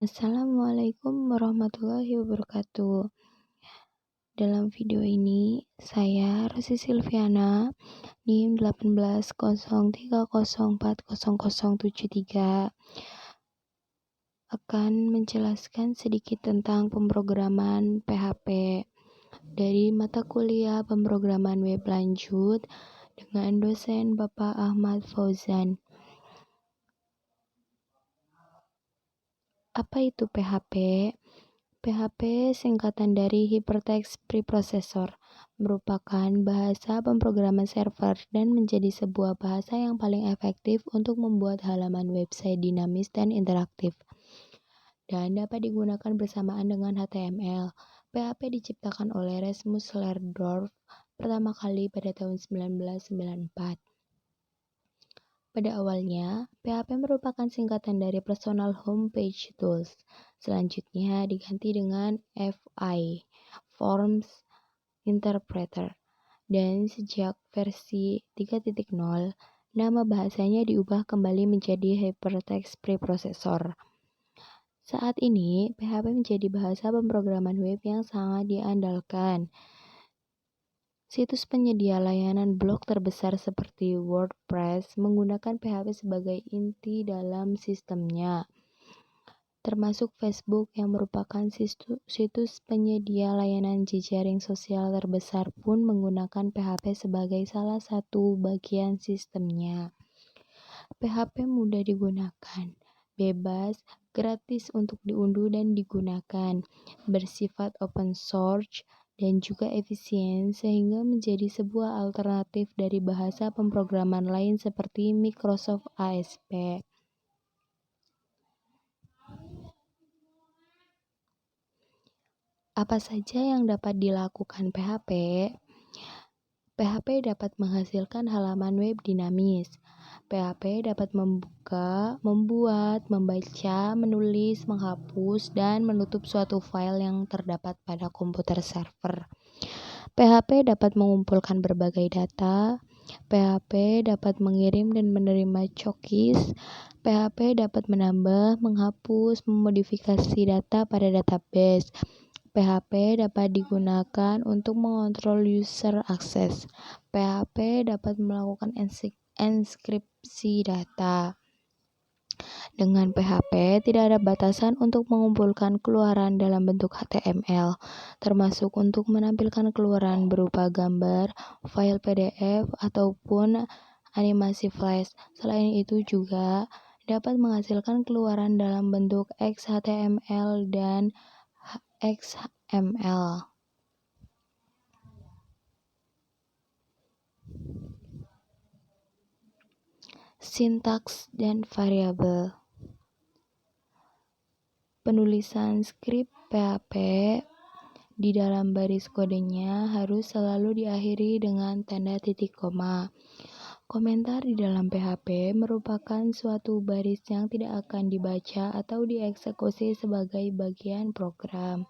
Assalamualaikum warahmatullahi wabarakatuh. Dalam video ini, saya Rosi Silviana, NIM 1803040073 akan menjelaskan sedikit tentang pemrograman PHP dari mata kuliah pemrograman web lanjut dengan dosen Bapak Ahmad Fauzan. Apa itu PHP? PHP singkatan dari Hypertext Preprocessor, merupakan bahasa pemrograman server dan menjadi sebuah bahasa yang paling efektif untuk membuat halaman website dinamis dan interaktif, dan dapat digunakan bersamaan dengan HTML. PHP diciptakan oleh Rasmus Lerdorf pertama kali pada tahun 1994. Pada awalnya, PHP merupakan singkatan dari Personal Home Page Tools. Selanjutnya diganti dengan FI, Forms Interpreter. Dan sejak versi 3.0, nama bahasanya diubah kembali menjadi Hypertext Preprocessor. Saat ini, PHP menjadi bahasa pemrograman web yang sangat diandalkan. Situs penyedia layanan blog terbesar seperti WordPress menggunakan PHP sebagai inti dalam sistemnya, termasuk Facebook yang merupakan situs penyedia layanan jejaring sosial terbesar pun menggunakan PHP sebagai salah satu bagian sistemnya. PHP mudah digunakan, bebas, gratis untuk diunduh dan digunakan, bersifat open source, dan juga efisien sehingga menjadi sebuah alternatif dari bahasa pemrograman lain seperti Microsoft ASP. Apa saja yang dapat dilakukan PHP? PHP dapat menghasilkan halaman web dinamis. PHP dapat membuat, membaca, menulis, menghapus, dan menutup suatu file yang terdapat pada komputer server. PHP dapat mengumpulkan berbagai data. PHP dapat mengirim dan menerima cookies. PHP dapat menambah, menghapus, memodifikasi data pada database. PHP dapat digunakan untuk mengontrol user akses. PHP dapat melakukan enkripsi data. Dengan PHP, tidak ada batasan untuk mengumpulkan keluaran dalam bentuk HTML, termasuk untuk menampilkan keluaran berupa gambar, file PDF, ataupun animasi flash. Selain itu juga dapat menghasilkan keluaran dalam bentuk XHTML dan XML. Sintaks dan variabel. Penulisan skrip PHP di dalam baris kodenya harus selalu diakhiri dengan tanda titik koma. Komentar di dalam PHP merupakan suatu baris yang tidak akan dibaca atau dieksekusi sebagai bagian program.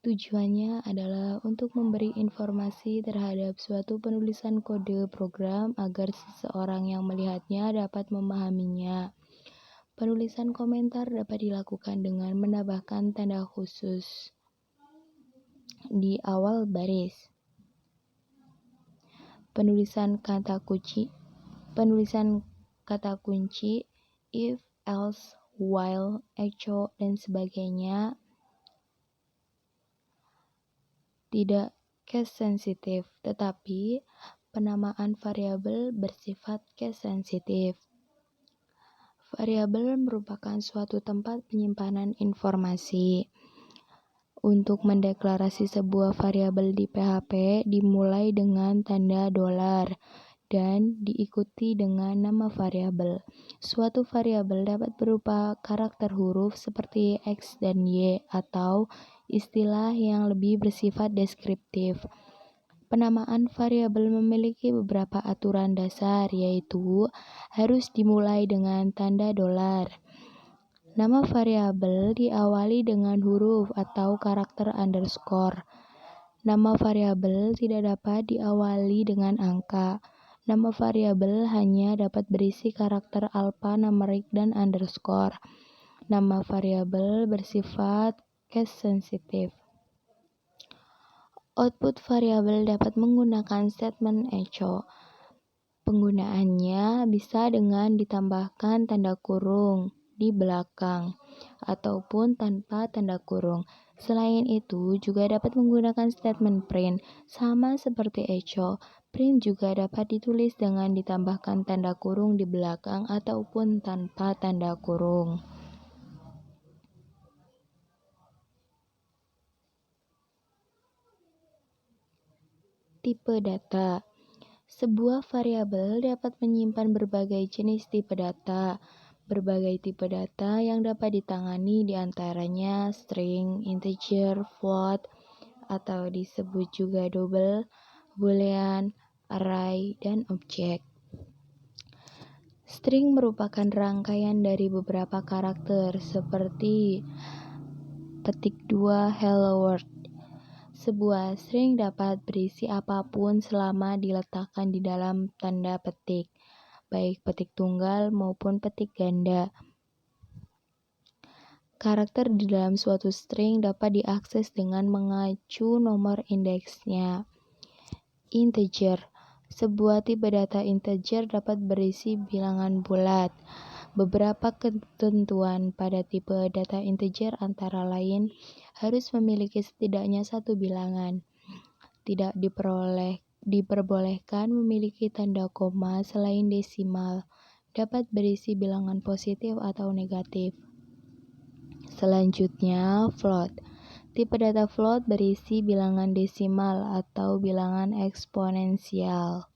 Tujuannya adalah untuk memberi informasi terhadap suatu penulisan kode program agar seseorang yang melihatnya dapat memahaminya. Penulisan komentar dapat dilakukan dengan menambahkan tanda khusus di awal baris. Penulisan kata kunci, if, else, while, echo, dan sebagainya tidak case sensitif, tetapi penamaan variabel bersifat case sensitif. Variabel merupakan suatu tempat penyimpanan informasi. Untuk mendeklarasi sebuah variabel di PHP dimulai dengan tanda $, dan diikuti dengan nama variabel. Suatu variabel dapat berupa karakter huruf seperti X dan Y atau istilah yang lebih bersifat deskriptif. Penamaan variabel memiliki beberapa aturan dasar, yaitu harus dimulai dengan tanda $. Nama variabel diawali dengan huruf atau karakter underscore. Nama variabel tidak dapat diawali dengan angka. Nama variabel hanya dapat berisi karakter alphanumerik dan underscore. Nama variabel bersifat case sensitive. Output variabel dapat menggunakan statement echo. Penggunaannya bisa dengan ditambahkan tanda kurung di belakang ataupun tanpa tanda kurung. Selain itu, juga dapat menggunakan statement print. Sama seperti echo, print juga dapat ditulis dengan ditambahkan tanda kurung di belakang ataupun tanpa tanda kurung. Tipe data. Sebuah variabel dapat menyimpan berbagai jenis tipe data. Berbagai tipe data yang dapat ditangani diantaranya string, integer, float, atau disebut juga double, boolean, array, dan objek. String merupakan rangkaian dari beberapa karakter seperti petik 2 hello world. Sebuah string dapat berisi apapun selama diletakkan di dalam tanda petik, baik petik tunggal maupun petik ganda. Karakter di dalam suatu string dapat diakses dengan mengacu nomor indeksnya. Integer. Sebuah tipe data integer dapat berisi bilangan bulat. Beberapa ketentuan pada tipe data integer antara lain harus memiliki setidaknya satu bilangan. Tidak diperbolehkan memiliki tanda koma selain desimal. Dapat berisi bilangan positif atau negatif. Selanjutnya, float. Tipe data float berisi bilangan desimal atau bilangan eksponensial.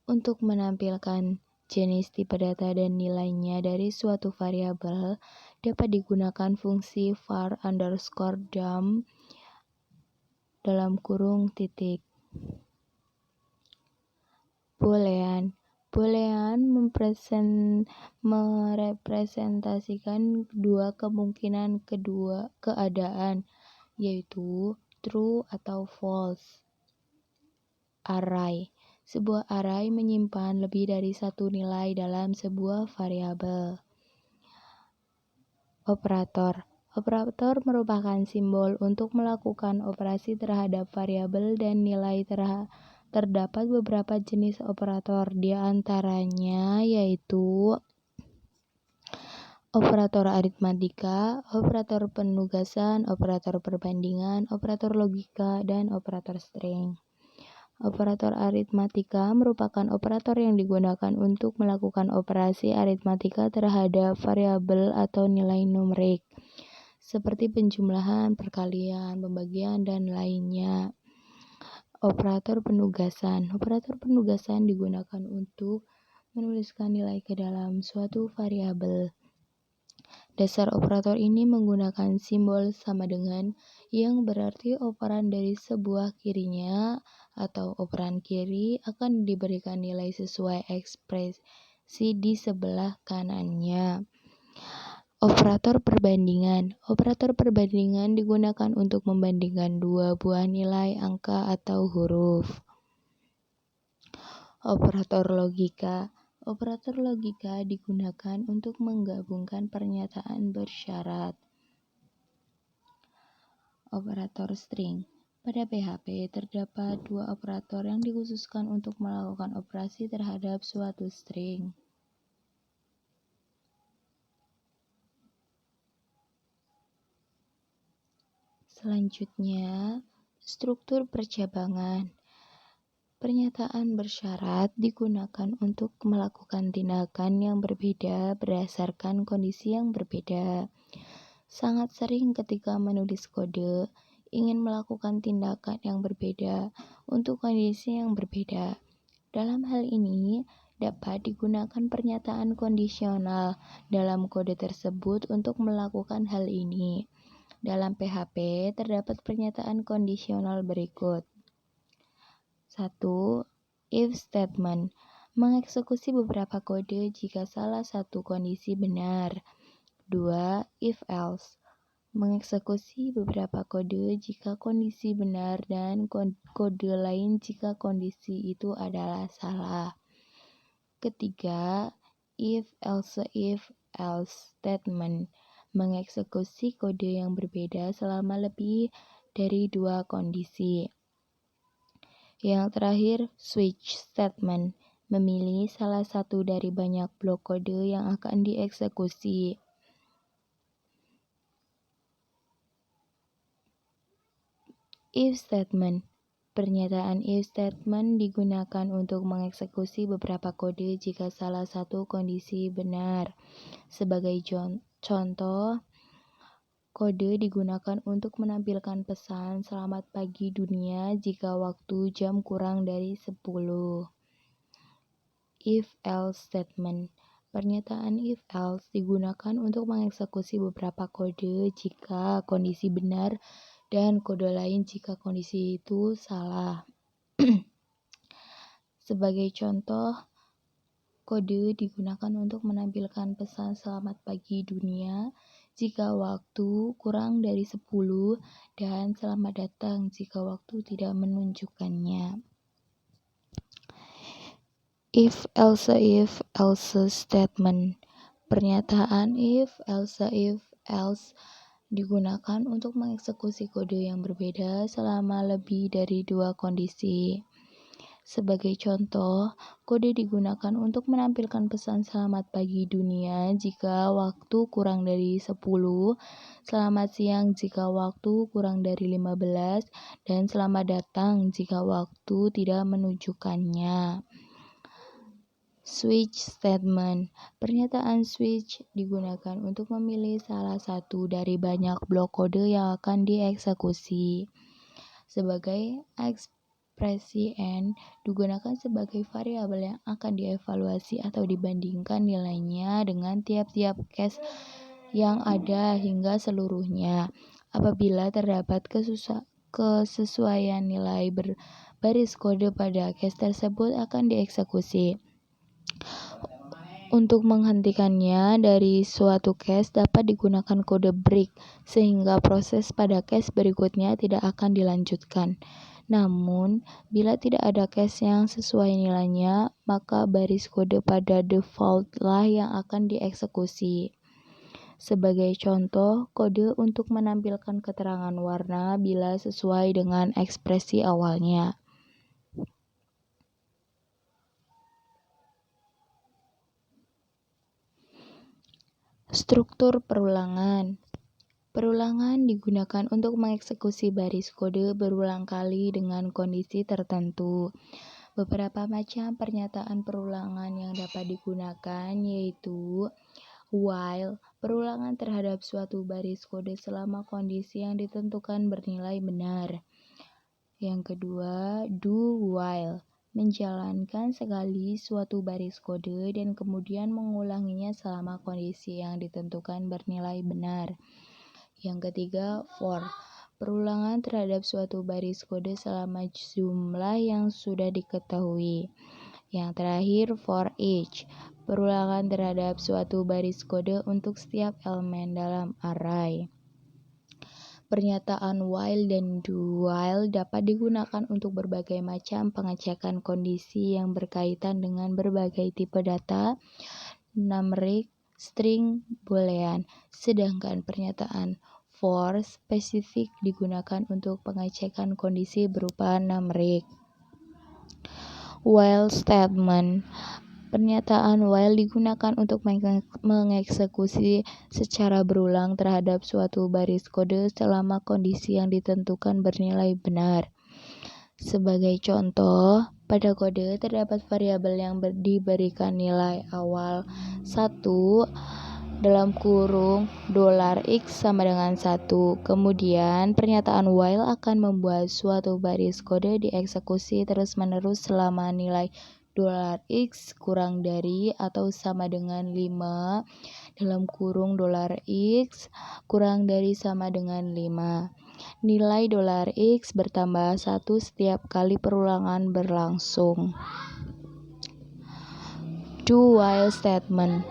Untuk menampilkan jenis tipe data dan nilainya dari suatu variabel, dapat digunakan fungsi var_dump dalam kurung titik. Boolean. Boolean merepresentasikan dua kemungkinan keadaan, yaitu true atau false. Array. Sebuah array menyimpan lebih dari satu nilai dalam sebuah variabel. Operator. Operator merupakan simbol untuk melakukan operasi terhadap variabel dan nilai terdapat beberapa jenis operator, di antaranya yaitu operator aritmatika, operator penugasan, operator perbandingan, operator logika, dan operator string. Operator aritmatika merupakan operator yang digunakan untuk melakukan operasi aritmatika terhadap variabel atau nilai numerik, seperti penjumlahan, perkalian, pembagian, dan lainnya. Operator penugasan. Operator penugasan digunakan untuk menuliskan nilai ke dalam suatu variabel. Dasar operator ini menggunakan simbol sama dengan, yang berarti operan dari sebuah kirinya atau operan kiri akan diberikan nilai sesuai ekspresi di sebelah kanannya. Operator perbandingan. Operator perbandingan digunakan untuk membandingkan dua buah nilai angka atau huruf. Operator logika. Operator logika digunakan untuk menggabungkan pernyataan bersyarat. Operator string. Pada PHP terdapat dua operator yang dikhususkan untuk melakukan operasi terhadap suatu string. Selanjutnya, struktur percabangan. Pernyataan bersyarat digunakan untuk melakukan tindakan yang berbeda berdasarkan kondisi yang berbeda. Sangat sering ketika menulis kode, ingin melakukan tindakan yang berbeda untuk kondisi yang berbeda. Dalam hal ini, dapat digunakan pernyataan kondisional dalam kode tersebut untuk melakukan hal ini. Dalam PHP, terdapat pernyataan kondisional berikut. 1. If statement. Mengeksekusi beberapa kode jika salah satu kondisi benar. 2. If else. Mengeksekusi beberapa kode jika kondisi benar dan kode lain jika kondisi itu adalah salah. Ketiga, if else if if-else statement, mengeksekusi kode yang berbeda selama lebih dari dua kondisi. Yang terakhir, switch statement, memilih salah satu dari banyak blok kode yang akan dieksekusi. If statement. Pernyataan if statement digunakan untuk mengeksekusi beberapa kode jika salah satu kondisi benar. Sebagai contoh, kode digunakan untuk menampilkan pesan "Selamat pagi dunia" jika waktu jam kurang dari 10. If-else statement. Pernyataan if-else digunakan untuk mengeksekusi beberapa kode jika kondisi benar dan kode lain jika kondisi itu salah. Sebagai contoh, kode digunakan untuk menampilkan pesan "Selamat pagi dunia" jika waktu kurang dari 10 dan "Selamat datang" jika waktu tidak menunjukkannya. If else statement. Pernyataan if else digunakan untuk mengeksekusi kode yang berbeda selama lebih dari dua kondisi. Sebagai contoh, kode digunakan untuk menampilkan pesan "Selamat pagi dunia" jika waktu kurang dari 10, "Selamat siang" jika waktu kurang dari 15, dan "Selamat datang" jika waktu tidak menunjukkannya. Switch statement. Pernyataan switch digunakan untuk memilih salah satu dari banyak blok kode yang akan dieksekusi. Sebagai ekspresi n digunakan sebagai variabel yang akan dievaluasi atau dibandingkan nilainya dengan tiap-tiap case yang ada hingga seluruhnya. Apabila terdapat kesesuaian nilai berbaris kode pada case tersebut akan dieksekusi. Untuk menghentikannya dari suatu case dapat digunakan kode break, sehingga proses pada case berikutnya tidak akan dilanjutkan. Namun, bila tidak ada case yang sesuai nilainya, maka baris kode pada default-lah yang akan dieksekusi. Sebagai contoh, kode untuk menampilkan keterangan warna bila sesuai dengan ekspresi awalnya. Struktur perulangan. Perulangan digunakan untuk mengeksekusi baris kode berulang kali dengan kondisi tertentu. Beberapa macam pernyataan perulangan yang dapat digunakan yaitu while, perulangan terhadap suatu baris kode selama kondisi yang ditentukan bernilai benar. Yang kedua, do while, menjalankan sekali suatu baris kode dan kemudian mengulanginya selama kondisi yang ditentukan bernilai benar. Yang ketiga, for, perulangan terhadap suatu baris kode selama jumlah yang sudah diketahui. Yang terakhir, for each, perulangan terhadap suatu baris kode untuk setiap elemen dalam array. Pernyataan while dan do while dapat digunakan untuk berbagai macam pengecekan kondisi yang berkaitan dengan berbagai tipe data, numeric, string, boolean. Sedangkan pernyataan for spesifik digunakan untuk pengecekan kondisi berupa numeric. While statement. Pernyataan while digunakan untuk mengeksekusi secara berulang terhadap suatu baris kode selama kondisi yang ditentukan bernilai benar. Sebagai contoh, pada kode terdapat variabel yang diberikan nilai awal 1 $x sama dengan 1. Kemudian pernyataan while akan membuat suatu baris kode dieksekusi terus-menerus selama nilai $x kurang dari atau sama dengan 5 $x kurang dari sama dengan 5. Nilai $x bertambah 1 setiap kali perulangan berlangsung. Do while statement.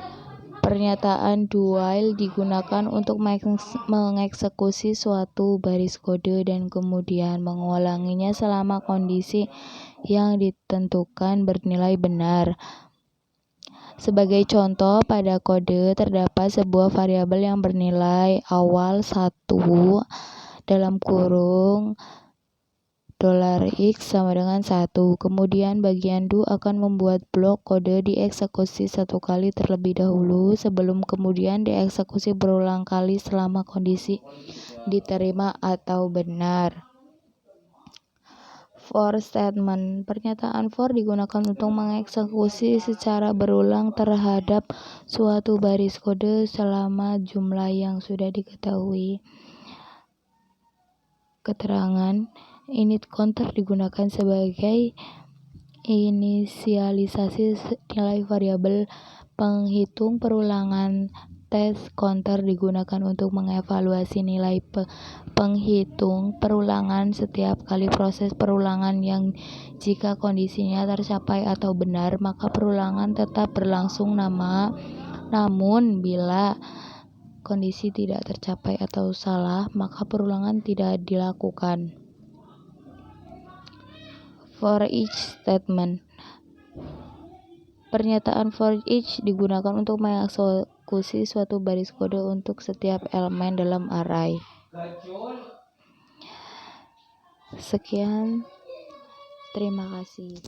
Pernyataan do while digunakan untuk mengeksekusi suatu baris kode dan kemudian mengulanginya selama kondisi yang ditentukan bernilai benar. Sebagai contoh, pada kode terdapat sebuah variabel yang bernilai awal 1 dalam kurung $x sama dengan 1. Kemudian bagian do akan membuat blok kode dieksekusi satu kali terlebih dahulu sebelum kemudian dieksekusi berulang kali selama kondisi diterima atau benar. For statement. Pernyataan for digunakan untuk mengeksekusi secara berulang terhadap suatu baris kode selama jumlah yang sudah diketahui. Keterangan. Init counter digunakan sebagai inisialisasi nilai variabel penghitung perulangan. Test counter digunakan untuk mengevaluasi nilai penghitung perulangan setiap kali proses perulangan yang jika kondisinya tercapai atau benar, maka perulangan tetap berlangsung namun bila kondisi tidak tercapai atau salah, maka perulangan tidak dilakukan. For each statement. Pernyataan for each digunakan untuk mengeksekusi suatu baris kode untuk setiap elemen dalam array. Sekian, terima kasih.